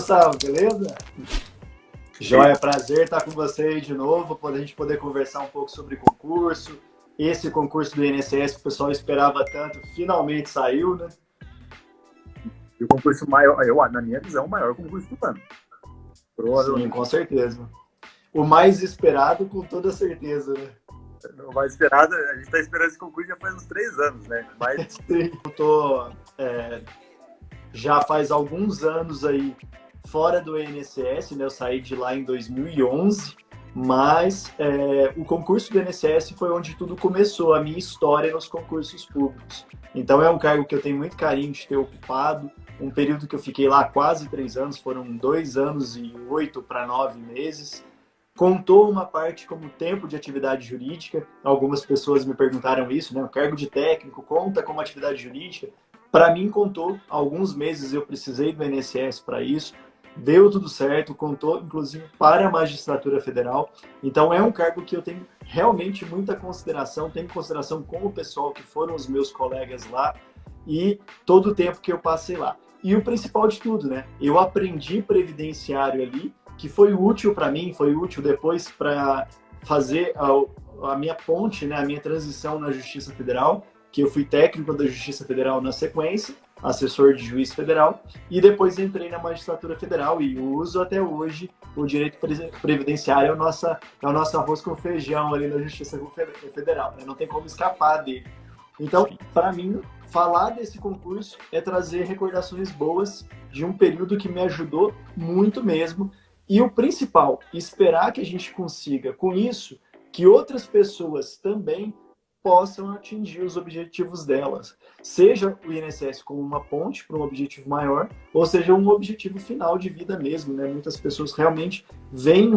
Gustavo, beleza? Joia, prazer estar com você aí de novo, para a gente poder conversar um pouco sobre concurso. Esse concurso do INSS que o pessoal esperava tanto, finalmente saiu, né? E o concurso maior, na minha visão, o maior concurso do ano. Sim, com certeza. O mais esperado, com toda certeza, né? O mais esperado, a gente está esperando esse concurso já faz uns 3 anos, né? Mas... Sim, eu tô já faz alguns anos aí fora do INSS, né? Eu saí de lá em 2011, mas o concurso do INSS foi onde tudo começou, a minha história nos concursos públicos. Então é um cargo que eu tenho muito carinho de ter ocupado, um período que eu fiquei lá quase 3 anos, foram 2 anos e 8 para 9 meses. Contou uma parte como tempo de atividade jurídica, algumas pessoas me perguntaram isso, né? O cargo de técnico conta como atividade jurídica? Para mim contou, alguns meses eu precisei do INSS para isso, deu tudo certo, contou inclusive para a magistratura federal, então é um cargo que eu tenho realmente muita consideração, tenho consideração com o pessoal que foram os meus colegas lá e todo o tempo que eu passei lá. E o principal de tudo, né? Eu aprendi previdenciário ali, que foi útil para mim, foi útil depois para fazer a minha ponte, né, a minha transição na Justiça Federal, que eu fui técnico da Justiça Federal na sequência, assessor de juiz federal, e depois entrei na Magistratura Federal e uso até hoje o direito previdenciário, é o nosso arroz com feijão ali na Justiça Federal, né? Não tem como escapar dele. Então, para mim, falar desse concurso é trazer recordações boas de um período que me ajudou muito mesmo. E o principal, esperar que a gente consiga, com isso, que outras pessoas também possam atingir os objetivos delas. Seja o INSS como uma ponte para um objetivo maior, ou seja um objetivo final de vida mesmo, né? Muitas pessoas realmente veem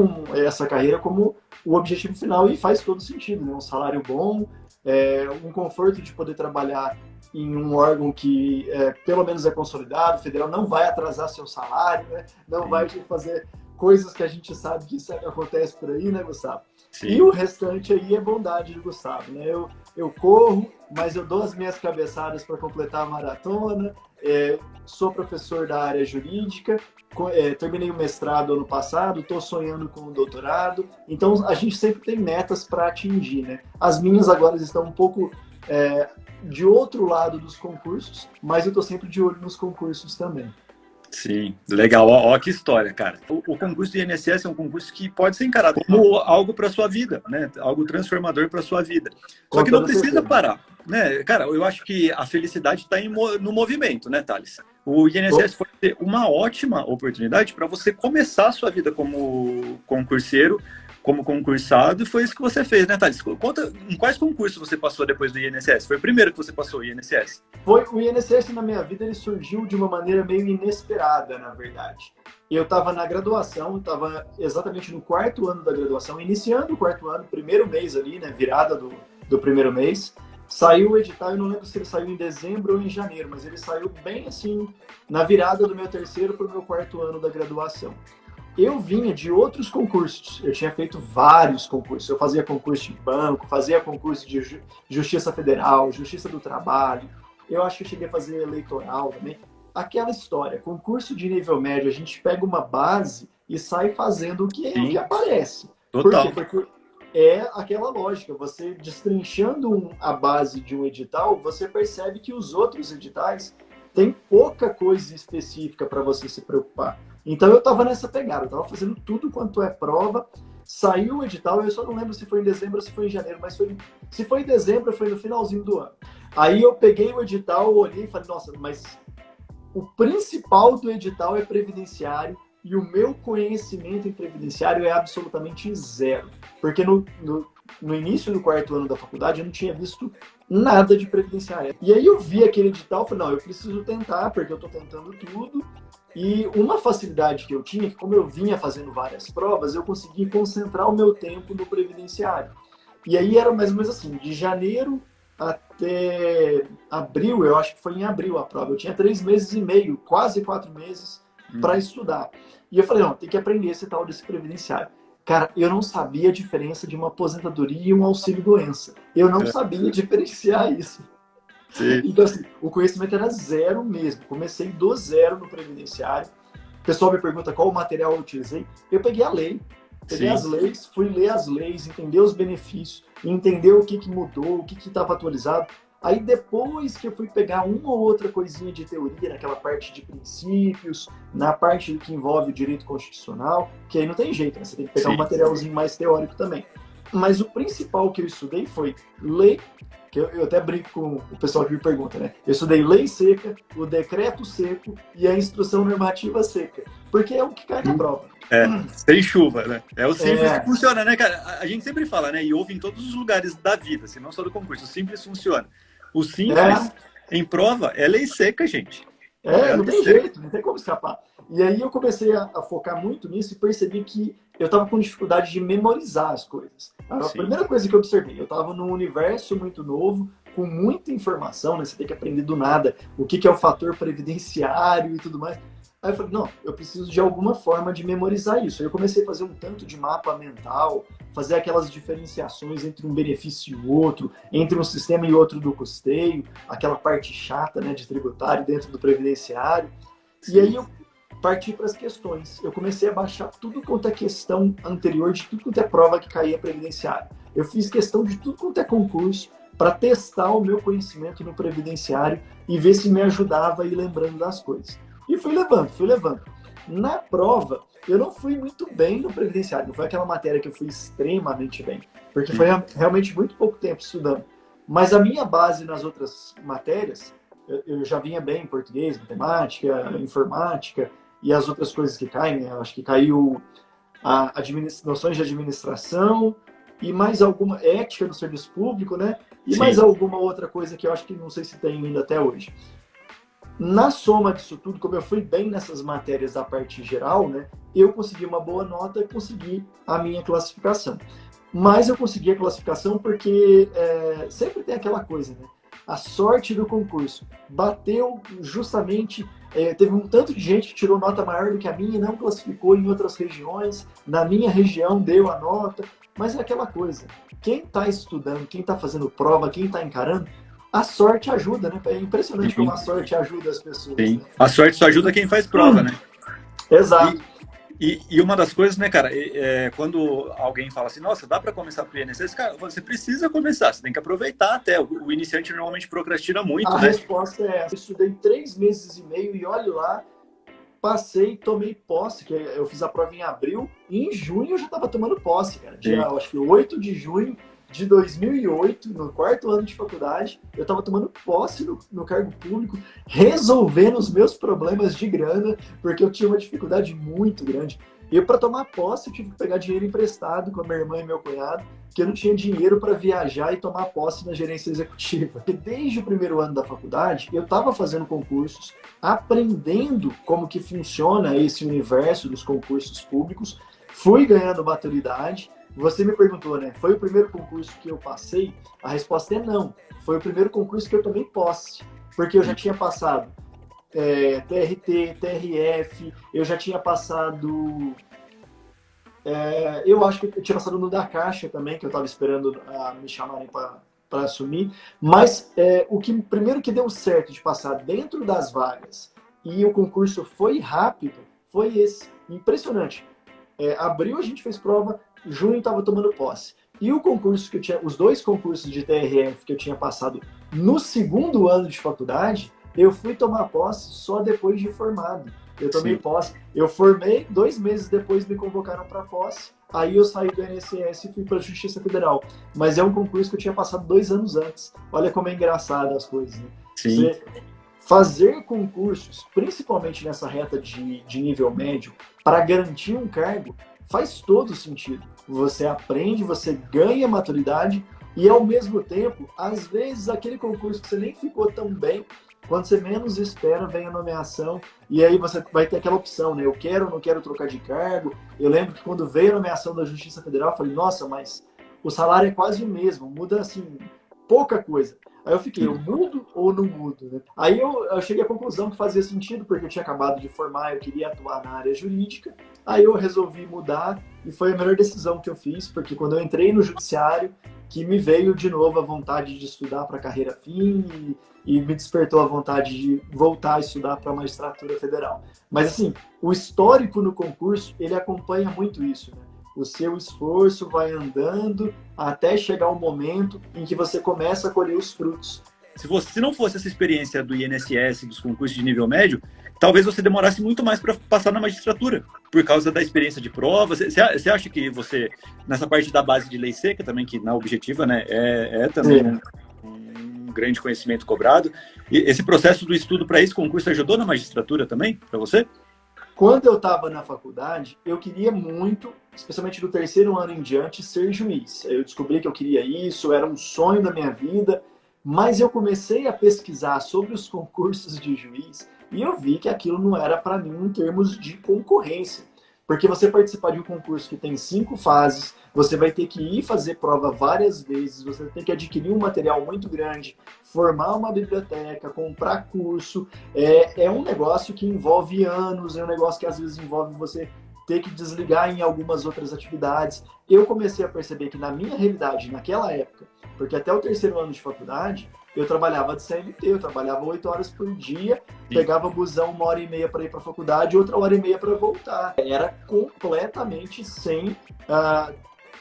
essa carreira como o objetivo final e faz todo sentido, né? Um salário bom, um conforto de poder trabalhar em um órgão que pelo menos é consolidado, o federal não vai atrasar seu salário, né? Não vai te fazer coisas que a gente sabe que isso acontece por aí, né, Gustavo? Sim. E o restante aí é bondade do Gustavo, né? Eu corro, mas eu dou as minhas cabeçadas para completar a maratona, sou professor da área jurídica, terminei o mestrado ano passado, estou sonhando com o doutorado, então a gente sempre tem metas para atingir, né? As minhas agora estão um pouco de outro lado dos concursos, mas eu estou sempre de olho nos concursos também. Sim, legal. Ó, que história, cara. O concurso do INSS é um concurso que pode ser encarado como algo para sua vida, né? Algo transformador para sua vida. Só que não precisa parar, né? Cara, eu acho que a felicidade está no movimento, né, Thales? O INSS pode ser uma ótima oportunidade para você começar a sua vida como concurseiro, como concursado, e foi isso que você fez, né, Thales? Conta em quais concursos você passou depois do INSS? Foi o primeiro que você passou, o INSS? O INSS na minha vida, ele surgiu de uma maneira meio inesperada, na verdade. Eu estava na graduação, estava exatamente no 4º ano da graduação, iniciando o 4º ano, primeiro mês ali, né, virada do primeiro mês. Saiu o edital, eu não lembro se ele saiu em dezembro ou em janeiro, mas ele saiu bem assim, na virada do meu 3º para o meu 4º ano da graduação. Eu vinha de outros concursos, eu tinha feito vários concursos, eu fazia concurso de banco, fazia concurso de Justiça Federal, Justiça do Trabalho, eu acho que eu cheguei a fazer eleitoral também. Aquela história, concurso de nível médio, a gente pega uma base e sai fazendo o que aparece. Total. Por quê? Porque é aquela lógica, você destrinchando a base de um edital, você percebe que os outros editais têm pouca coisa específica para você se preocupar. Então eu estava nessa pegada, eu estava fazendo tudo quanto é prova, saiu o edital, eu só não lembro se foi em dezembro ou se foi em janeiro, mas se foi em dezembro, foi no finalzinho do ano. Aí eu peguei o edital, olhei e falei, nossa, mas o principal do edital é previdenciário e o meu conhecimento em previdenciário é absolutamente zero. Porque no início do 4º ano da faculdade eu não tinha visto nada de previdenciário. E aí eu vi aquele edital e falei, não, eu preciso tentar, porque eu estou tentando tudo. E uma facilidade que eu tinha, que como eu vinha fazendo várias provas, eu consegui concentrar o meu tempo no previdenciário. E aí era mais ou menos assim, de janeiro até abril, eu acho que foi em abril a prova. Eu tinha 3 meses e meio, quase 4 meses para estudar. E eu falei, não, tem que aprender esse tal desse previdenciário. Cara, eu não sabia a diferença de uma aposentadoria e um auxílio-doença. Eu não sabia diferenciar isso. Sim. Então, assim, o conhecimento era zero mesmo. Comecei do zero no previdenciário. O pessoal me pergunta qual material eu utilizei. Eu peguei a lei, peguei as leis, fui ler as leis, entender os benefícios, entender o que mudou, o que estava atualizado. Aí depois que eu fui pegar uma ou outra coisinha de teoria, naquela parte de princípios, na parte que envolve o direito constitucional, que aí não tem jeito, né? Você tem que pegar um materialzinho mais teórico também. Mas o principal que eu estudei foi lei, que eu até brinco com o pessoal que me pergunta, né? Eu estudei lei seca, o decreto seco e a instrução normativa seca, porque é o que cai na prova. Sem chuva, né? É o simples que funciona, né, cara? A gente sempre fala, né? E ouve em todos os lugares da vida, assim, não só do concurso. O simples funciona. O simples, em prova, é lei seca, gente. Não tem jeito, não tem como escapar. E aí eu comecei a focar muito nisso e percebi que eu estava com dificuldade de memorizar as coisas. A primeira coisa que eu observei, eu estava num universo muito novo, com muita informação, né? Você tem que aprender do nada o que é o fator previdenciário e tudo mais. Aí eu falei, não, eu preciso de alguma forma de memorizar isso. Aí eu comecei a fazer um tanto de mapa mental, fazer aquelas diferenciações entre um benefício e outro, entre um sistema e outro do custeio, aquela parte chata, né, de tributário dentro do previdenciário. E aí eu parti para as questões. Eu comecei a baixar tudo quanto é questão anterior, de tudo quanto é prova que caía previdenciário. Eu fiz questão de tudo quanto é concurso para testar o meu conhecimento no previdenciário e ver se me ajudava a ir lembrando das coisas. E fui levando. Na prova, eu não fui muito bem no previdenciário. Não foi aquela matéria que eu fui extremamente bem, porque foi realmente muito pouco tempo estudando. Mas a minha base nas outras matérias, eu já vinha bem em português, matemática, informática e as outras coisas que caem, né? Eu acho que caiu noções de administração e mais alguma ética do serviço público, né? E mais alguma outra coisa que eu acho que não sei se tem ainda até hoje. Na soma disso tudo, como eu fui bem nessas matérias da parte geral, né, eu consegui uma boa nota e consegui a minha classificação. Mas eu consegui a classificação porque sempre tem aquela coisa, né? A sorte do concurso bateu justamente, teve um tanto de gente que tirou nota maior do que a minha e não classificou em outras regiões. Na minha região deu a nota, mas é aquela coisa. Quem está estudando, quem está fazendo prova, quem está encarando, a sorte ajuda, né? É impressionante como a sorte ajuda as pessoas. Né? A sorte só ajuda quem faz prova, né? Exato. E uma das coisas, né, cara, quando alguém fala assim, nossa, dá para começar pro INSS, cara, você precisa começar, você tem que aproveitar até. O iniciante normalmente procrastina muito, né? A né? resposta é essa. Eu estudei 3 meses e meio e olha lá, passei, tomei posse, que eu fiz a prova em abril, e em junho eu já estava tomando posse, cara. Dia, acho que 8 de junho de 2008, no 4º ano de faculdade, eu estava tomando posse no cargo público, resolvendo os meus problemas de grana, porque eu tinha uma dificuldade muito grande. E para tomar posse, eu tive que pegar dinheiro emprestado com a minha irmã e meu cunhado, porque eu não tinha dinheiro para viajar e tomar posse na gerência executiva. Porque desde o 1º ano da faculdade, eu estava fazendo concursos, aprendendo como que funciona esse universo dos concursos públicos, fui ganhando maturidade. Você me perguntou, né? Foi o primeiro concurso que eu passei? A resposta é não. Foi o primeiro concurso que eu tomei posse. Porque eu já tinha passado TRT, TRF, eu já tinha passado... eu acho que eu tinha passado no da Caixa também, que eu estava esperando me chamarem para assumir. Mas o que primeiro que deu certo de passar dentro das vagas e o concurso foi rápido, foi esse. Impressionante. Abril a gente fez prova, junho estava tomando posse. E o concurso que eu tinha, os 2 concursos de TRF que eu tinha passado no 2º ano de faculdade, eu fui tomar posse só depois de formado. Eu tomei posse, eu formei, 2 meses depois me convocaram para posse, aí eu saí do INSS e fui para a Justiça Federal. Mas é um concurso que eu tinha passado 2 anos antes. Olha como é engraçado as coisas, né? Sim. Fazer concursos, principalmente nessa reta de nível médio, para garantir um cargo, faz todo sentido. Você aprende, você ganha maturidade e, ao mesmo tempo, às vezes, aquele concurso que você nem ficou tão bem, quando você menos espera, vem a nomeação e aí você vai ter aquela opção, né? Eu quero ou não quero trocar de cargo. Eu lembro que quando veio a nomeação da Justiça Federal, eu falei, nossa, mas o salário é quase o mesmo, muda, assim, pouca coisa. Aí eu fiquei, eu mudo ou não mudo? Né? Aí eu cheguei à conclusão que fazia sentido, porque eu tinha acabado de formar, eu queria atuar na área jurídica. Aí eu resolvi mudar e foi a melhor decisão que eu fiz, porque quando eu entrei no judiciário, que me veio de novo a vontade de estudar para carreira fim e me despertou a vontade de voltar a estudar para a magistratura federal. Mas assim, o histórico no concurso, ele acompanha muito isso, né? O seu esforço vai andando até chegar o momento em que você começa a colher os frutos. Se não fosse essa experiência do INSS, dos concursos de nível médio, talvez você demorasse muito mais para passar na magistratura, por causa da experiência de prova. Você acha que você, nessa parte da base de lei seca também, que na objetiva, né, é também um grande conhecimento cobrado, e esse processo do estudo para esse concurso ajudou na magistratura também, para você? Quando eu estava na faculdade, eu queria muito, especialmente do terceiro ano em diante, ser juiz. Eu descobri que eu queria isso, era um sonho da minha vida, mas eu comecei a pesquisar sobre os concursos de juiz e eu vi que aquilo não era para mim em termos de concorrência. Porque você participar de um concurso que tem 5 fases, você vai ter que ir fazer prova várias vezes, você tem que adquirir um material muito grande, formar uma biblioteca, comprar curso. É um negócio que envolve anos, é um negócio que às vezes envolve você ter que desligar em algumas outras atividades. Eu comecei a perceber que na minha realidade, naquela época, porque até o terceiro ano de faculdade, eu trabalhava de CLT, eu trabalhava 8 horas por dia, pegava busão 1h30 para ir para a faculdade, outra 1h30 para voltar. Era completamente sem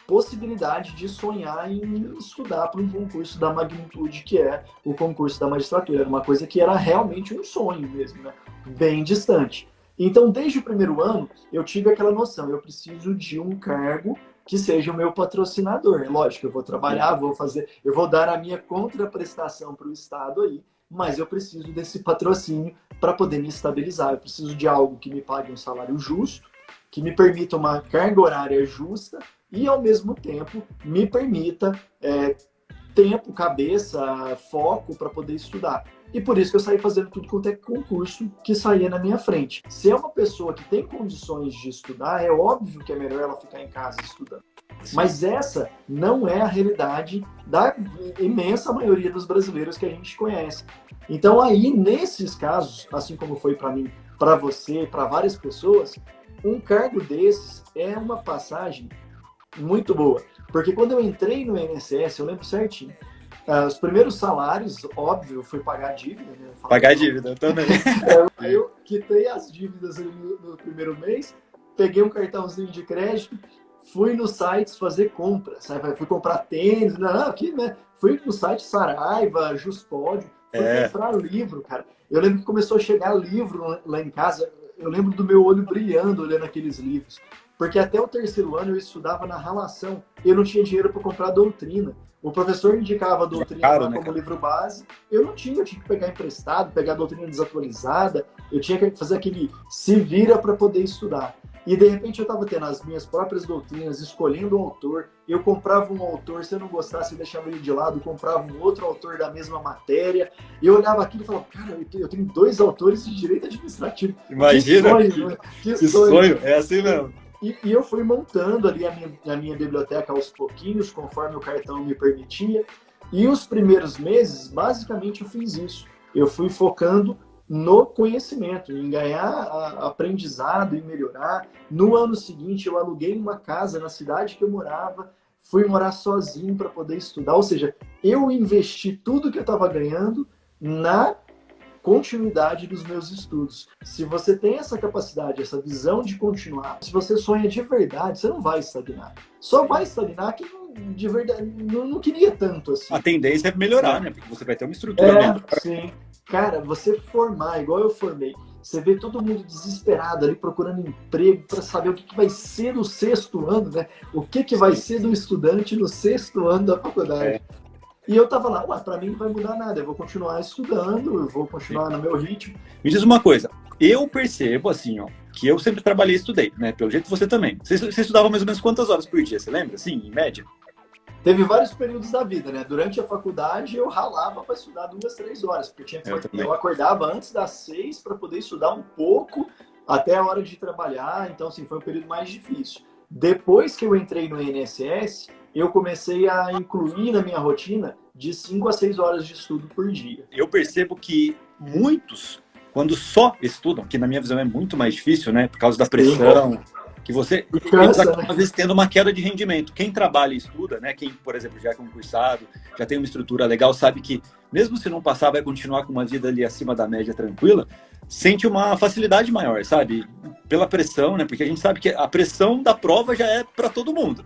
possibilidade de sonhar em estudar para um concurso da magnitude que é o concurso da magistratura. Era uma coisa que era realmente um sonho mesmo, né? Bem distante. Então, desde o primeiro ano, eu tive aquela noção, eu preciso de um cargo que seja o meu patrocinador. Lógico, eu vou trabalhar, eu vou dar a minha contraprestação para o Estado aí, mas eu preciso desse patrocínio para poder me estabilizar. Eu preciso de algo que me pague um salário justo, que me permita uma carga horária justa e, ao mesmo tempo, me permita tempo, cabeça, foco para poder estudar. E por isso que eu saí fazendo tudo quanto é concurso que saía na minha frente. Se é uma pessoa que tem condições de estudar, é óbvio que é melhor ela ficar em casa estudando. Mas essa não é a realidade da imensa maioria dos brasileiros que a gente conhece. Então aí, nesses casos, assim como foi para mim, para você, para várias pessoas, um cargo desses é uma passagem muito boa. Porque quando eu entrei no INSS, eu lembro certinho, os primeiros salários, óbvio, eu fui pagar a dívida. Né? Pagar a dívida, também. Eu quitei as dívidas no primeiro mês, peguei um cartãozinho de crédito, fui nos sites fazer compras, sabe? Fui comprar tênis, né? Fui no site Saraiva, Juspódio, fui comprar livro, cara. Eu lembro que começou a chegar livro lá em casa, eu lembro do meu olho brilhando olhando aqueles livros. Porque até o terceiro ano eu estudava na relação, eu não tinha dinheiro para comprar doutrina. O professor indicava a doutrina como livro base, eu tinha que pegar emprestado, pegar a doutrina desatualizada, eu tinha que fazer aquele se vira para poder estudar. E de repente eu estava tendo as minhas próprias doutrinas, escolhendo o autor, eu comprava um autor, se eu não gostasse eu deixava ele de lado, comprava um outro autor da mesma matéria, e eu olhava aquilo e falava, cara, eu tenho 2 autores de direito administrativo. Imagina, que sonho, é assim mesmo. E eu fui montando ali a minha biblioteca aos pouquinhos, conforme o cartão me permitia. E os primeiros meses, basicamente, eu fiz isso. Eu fui focando no conhecimento, em ganhar aprendizado e melhorar. No ano seguinte, eu aluguei uma casa na cidade que eu morava, fui morar sozinho para poder estudar. Ou seja, eu investi tudo que eu estava ganhando na continuidade dos meus estudos. Se você tem essa capacidade, essa visão de continuar, se você sonha de verdade, você não vai estagnar. Só vai estagnar quem de verdade não queria tanto assim. A tendência é melhorar, né? Porque você vai ter uma estrutura. Sim. Cara, você formar, igual eu formei, você vê todo mundo desesperado ali procurando emprego para saber o que vai ser no 6º ano, né? O que vai ser do estudante no 6º ano da faculdade. E eu tava lá, pra mim não vai mudar nada, eu vou continuar estudando, eu vou continuar no meu ritmo. Me diz uma coisa, eu percebo assim, ó, que eu sempre trabalhei e estudei, né? Pelo jeito você também. Você estudava mais ou menos quantas horas por dia, você lembra? Assim, em média? Teve vários períodos da vida, né? Durante a faculdade eu ralava para estudar 2, 3 horas, porque eu acordava antes das 6 para poder estudar um pouco até a hora de trabalhar, então assim, foi um período mais difícil. Depois que eu entrei no INSS, eu comecei a incluir na minha rotina de 5 a 6 horas de estudo por dia. Eu percebo que muitos, quando só estudam, que na minha visão é muito mais difícil, né? Por causa da pressão, que você Cansa, acaba, né? às vezes, tendo uma queda de rendimento. Quem trabalha e estuda, né? Quem, por exemplo, já é concursado, já tem uma estrutura legal, sabe que mesmo se não passar, vai continuar com uma vida ali acima da média tranquila, sente uma facilidade maior, sabe? Pela pressão, né? Porque a gente sabe que a pressão da prova já é para todo mundo.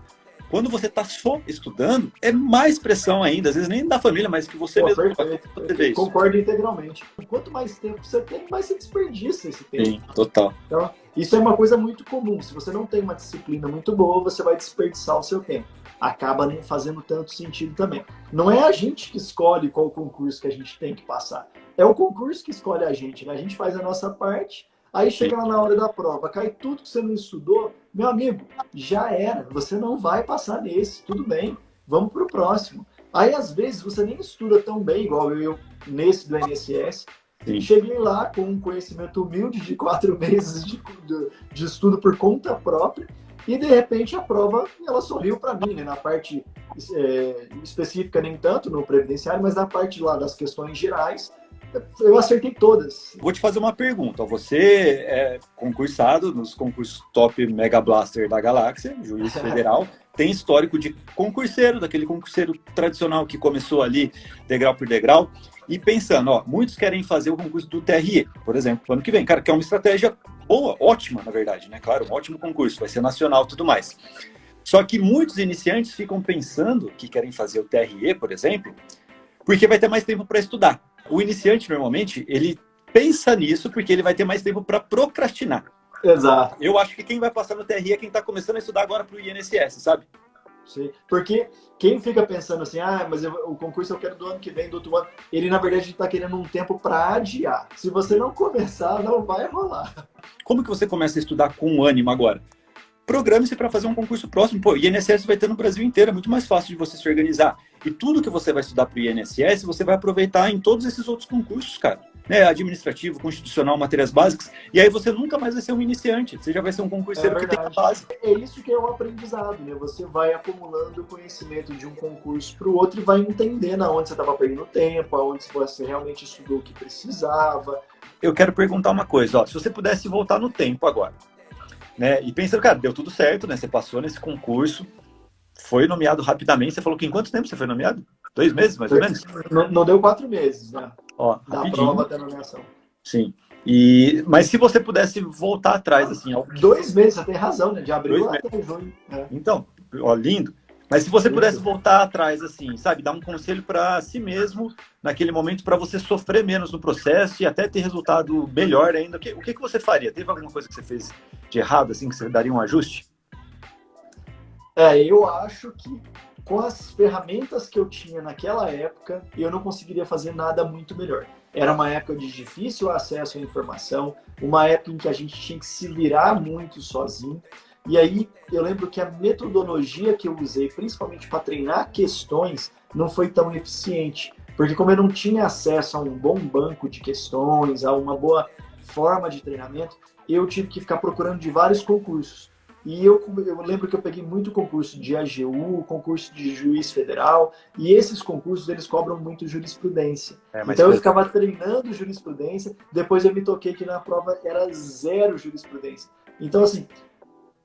Quando você está só estudando, é mais pressão ainda, às vezes nem da família, mas que você Pô, mesmo perfeito. vai ver isso. Concordo integralmente. Quanto mais tempo você tem, mais você desperdiça esse tempo. Sim, total. Então, isso é uma coisa muito comum. Se você não tem uma disciplina muito boa, você vai desperdiçar o seu tempo. Acaba não fazendo tanto sentido também. Não é a gente que escolhe qual concurso que a gente tem que passar. É o concurso que escolhe a gente, né? A gente faz a nossa parte, aí chega lá na hora da prova, cai tudo que você não estudou, meu amigo, já era. Você não vai passar nesse, tudo bem. Vamos para o próximo. Aí, às vezes, você nem estuda tão bem, igual eu nesse do INSS. Sim. Cheguei lá com um conhecimento humilde de 4 meses de estudo por conta própria e, de repente, a prova ela sorriu para mim, né? Na parte específica, nem tanto no previdenciário, mas na parte lá das questões gerais, eu acertei todas. Vou te fazer uma pergunta. Você é concursado nos concursos Top Mega Blaster da Galáxia, juiz federal, tem histórico de concurseiro, daquele concurseiro tradicional que começou ali degrau por degrau. E pensando, ó, muitos querem fazer o concurso do TRE, por exemplo, ano que vem, cara, que é uma estratégia boa, ótima, na verdade, né? Claro, um ótimo concurso, vai ser nacional e tudo mais. Só que muitos iniciantes ficam pensando que querem fazer o TRE, por exemplo, porque vai ter mais tempo para estudar. O iniciante, normalmente, ele pensa nisso porque ele vai ter mais tempo para procrastinar. Exato. Eu acho que quem vai passar no TRE é quem está começando a estudar agora para o INSS, sabe? Sim. Porque quem fica pensando assim, mas o concurso eu quero do ano que vem, do outro ano, ele na verdade está querendo um tempo para adiar. Se você não começar, não vai rolar. Como que você começa a estudar com ânimo agora? Programe-se para fazer um concurso próximo. Pô, o INSS vai ter no Brasil inteiro, é muito mais fácil de você se organizar. E tudo que você vai estudar para o INSS, você vai aproveitar em todos esses outros concursos, cara. Né? Administrativo, constitucional, matérias básicas. E aí você nunca mais vai ser um iniciante. Você já vai ser um concurseiro que tem a base. É isso que é o aprendizado, né? Você vai acumulando conhecimento de um concurso para o outro e vai entendendo aonde você estava perdendo tempo, aonde você realmente estudou o que precisava. Eu quero perguntar uma coisa, ó. Se você pudesse voltar no tempo agora, né? E pensando, cara, deu tudo certo, né? Você passou nesse concurso, foi nomeado rapidamente. Você falou que em quanto tempo você foi nomeado? 2 meses, mais ou menos? Não deu 4 meses, né? Ó, da rapidinho. prova até a nomeação. Sim. Mas se você pudesse voltar atrás, assim... 2 meses, você tem razão, né? De abril até junho. É. Então, ó, lindo. Mas se você pudesse voltar atrás, assim, sabe? Dar um conselho para si mesmo, naquele momento, para você sofrer menos no processo e até ter resultado melhor ainda. O que você faria? Teve alguma coisa que você fez de errado, assim, que você daria um ajuste? Eu acho que com as ferramentas que eu tinha naquela época, eu não conseguiria fazer nada muito melhor. Era uma época de difícil acesso à informação, uma época em que a gente tinha que se virar muito sozinho. E aí, eu lembro que a metodologia que eu usei, principalmente para treinar questões, não foi tão eficiente. Porque como eu não tinha acesso a um bom banco de questões, a uma boa forma de treinamento, eu tive que ficar procurando de vários concursos. E eu lembro que eu peguei muito concurso de AGU, concurso de juiz federal, e esses concursos, eles cobram muito jurisprudência. Então eu ficava treinando jurisprudência, depois eu me toquei que na prova era 0 jurisprudência. Então, assim,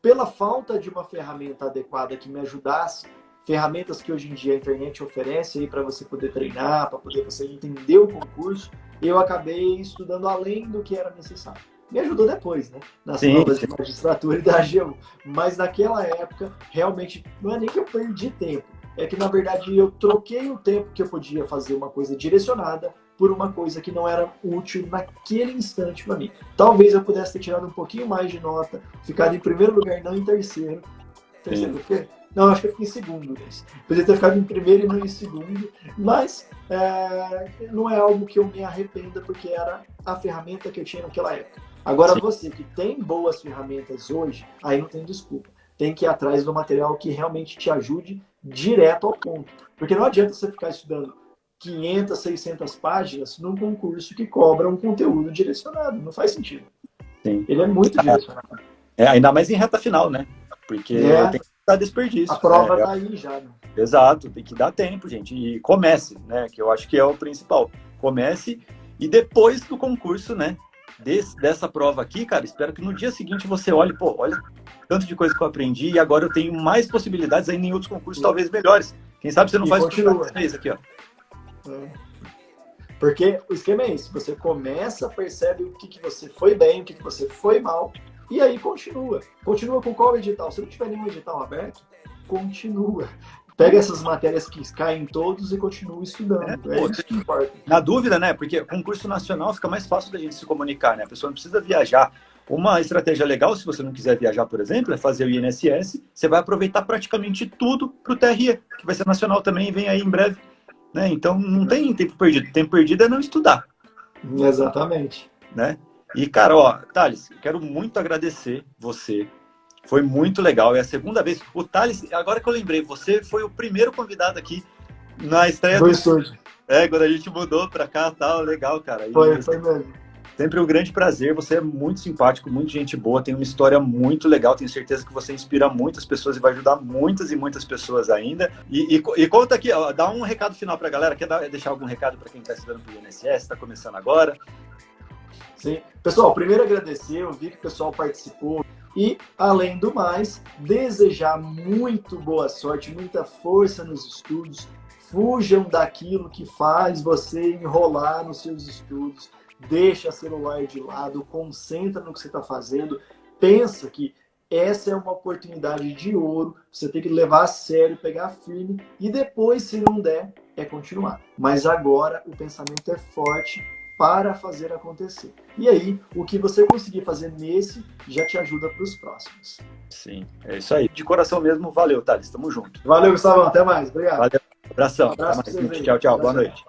pela falta de uma ferramenta adequada que me ajudasse, ferramentas que hoje em dia a internet oferece aí para você poder treinar, para poder você entender o concurso, eu acabei estudando além do que era necessário. Me ajudou depois, né? Nas provas de magistratura e da AGU. Mas naquela época, realmente, não é nem que eu perdi tempo. É que, na verdade, eu troquei o tempo que eu podia fazer uma coisa direcionada por uma coisa que não era útil naquele instante para mim. Talvez eu pudesse ter tirado um pouquinho mais de nota, ficado em primeiro lugar, não em terceiro. Terceiro o quê? Não, acho que eu fiquei em segundo. Podia ter ficado em primeiro e não em segundo. Mas não é algo que eu me arrependa, porque era a ferramenta que eu tinha naquela época. Agora, você que tem boas ferramentas hoje, aí não tem desculpa. Tem que ir atrás do material que realmente te ajude direto ao ponto. Porque não adianta você ficar estudando 500, 600 páginas num concurso que cobra um conteúdo direcionado. Não faz sentido. Sim. Ele é muito direcionado. Ainda mais em reta final, né? Porque tem que dar desperdício. A prova tá aí já. Né? Exato, tem que dar tempo, gente. E comece, né? Que eu acho que é o principal. Comece e depois do concurso, né? Dessa prova aqui, cara, espero que no dia seguinte você olhe, olha tanto de coisa que eu aprendi, e agora eu tenho mais possibilidades ainda em outros concursos, talvez melhores. Quem sabe você não faz continua. Isso aqui, ó. Porque o esquema é esse, você começa, percebe o que você foi bem, o que você foi mal, e aí continua. Continua com qual edital? Se não tiver nenhum edital aberto, continua. Pega essas matérias que caem todos e continua estudando. É isso que importa. Na dúvida, né? Porque concurso nacional fica mais fácil da gente se comunicar, né? A pessoa não precisa viajar. Uma estratégia legal, se você não quiser viajar, por exemplo, é fazer o INSS. Você vai aproveitar praticamente tudo para o TRE, que vai ser nacional também e vem aí em breve. Né? Então, não tem tempo perdido. Tempo perdido é não estudar. Exatamente. Né? E, cara, ó, Thales, quero muito agradecer você. Foi muito legal. É a segunda vez. O Thales, agora que eu lembrei, você foi o primeiro convidado aqui na estreia do estúdio. Quando a gente mudou pra cá, tal, legal, cara. E foi mesmo. Sempre um grande prazer. Você é muito simpático, muito gente boa, tem uma história muito legal. Tenho certeza que você inspira muitas pessoas e vai ajudar muitas e muitas pessoas ainda. E conta aqui, ó, dá um recado final pra galera. Quer deixar algum recado para quem está estudando pro INSS, está começando agora? Sim. Pessoal, primeiro agradecer, eu vi que o pessoal participou. E, além do mais, desejar muito boa sorte, muita força nos estudos. Fujam daquilo que faz você enrolar nos seus estudos. Deixa o celular de lado, concentra no que você está fazendo. Pensa que essa é uma oportunidade de ouro. Você tem que levar a sério, pegar firme. E depois, se não der, é continuar. Mas agora o pensamento é forte para fazer acontecer. E aí, o que você conseguir fazer nesse já te ajuda para os próximos. Sim, é isso aí. De coração mesmo, valeu, Thales. Tamo junto. Valeu, Gustavo. Até mais. Obrigado. Valeu. Abração. Abraço Até mais. Tchau, tchau. Boa noite.